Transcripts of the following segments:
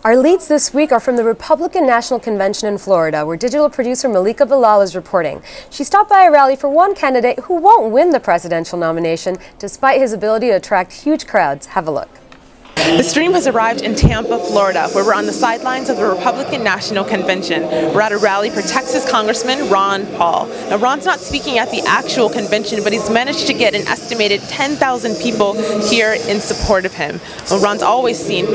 Our leads this week are from the Republican National Convention in Florida, where digital producer Malika Bilal is reporting. She stopped by a rally for one candidate who won't win the presidential nomination, despite his ability to attract huge crowds. Have a look. The stream has arrived in Tampa, Florida, where we're on the sidelines of the Republican National Convention. We're at a rally for Texas Congressman Ron Paul. Now, Ron's not speaking at the actual convention, but he's managed to get an estimated 10,000 people here in support of him. Well, Ron's always seen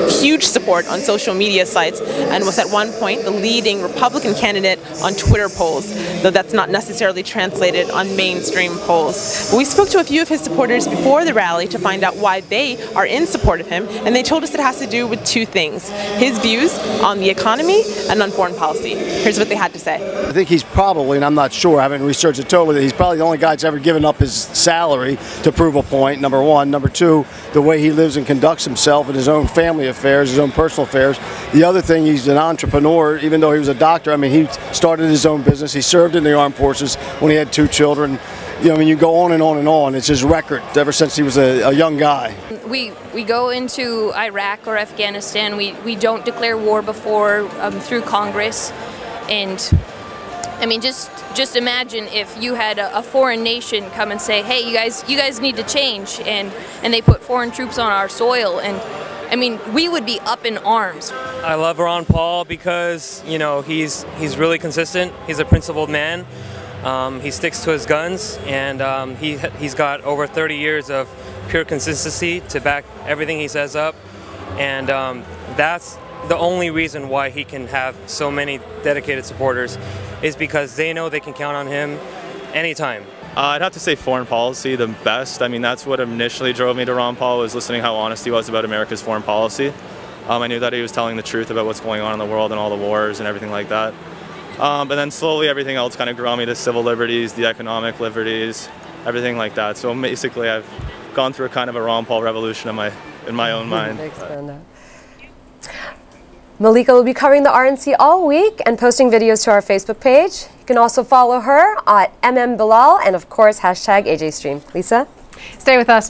huge support on social media sites and was at one point the leading Republican candidate on Twitter polls, though that's not necessarily translated on mainstream polls. But we spoke to a few of his supporters before the rally to find out why they are in support of him, and they told us it has to do with two things: his views on the economy and on foreign policy. Here's what they had to say. I think he's probably, and I'm not sure, I haven't researched it totally, he's probably the only guy that's ever given up his salary to prove a point, number one. Number two, the way he lives and conducts himself in his own family affairs, his own personal affairs. The other thing, he's an entrepreneur, even though he was a doctor. I mean, he started his own business. He served in the armed forces when he had 2 children. You know, I mean, you go on and on and on. It's his record ever since he was a young guy. We go into Iraq or Afghanistan. We don't declare war before through Congress, and I mean, just imagine if you had a foreign nation come and say, "Hey, you guys need to change," and they put foreign troops on our soil, and I mean, we would be up in arms. I love Ron Paul because, you know, he's really consistent. He's a principled man. He sticks to his guns, and he's got over 30 years of pure consistency to back everything he says up, and that's the only reason why he can have so many dedicated supporters, is because they know they can count on him anytime. I'd have to say foreign policy the best. I mean, that's what initially drove me to Ron Paul, was listening how honest he was about America's foreign policy. I knew that he was telling the truth about what's going on in the world and all the wars and everything like that. But then slowly everything else kind of grew on me, to civil liberties, the economic liberties, everything like that. So basically I've gone through a kind of a Ron Paul revolution in my own mind. Malika will be covering the RNC all week and posting videos to our Facebook page. You can also follow her at MMBilal and, of course, #AJStream. Lisa? Stay with us.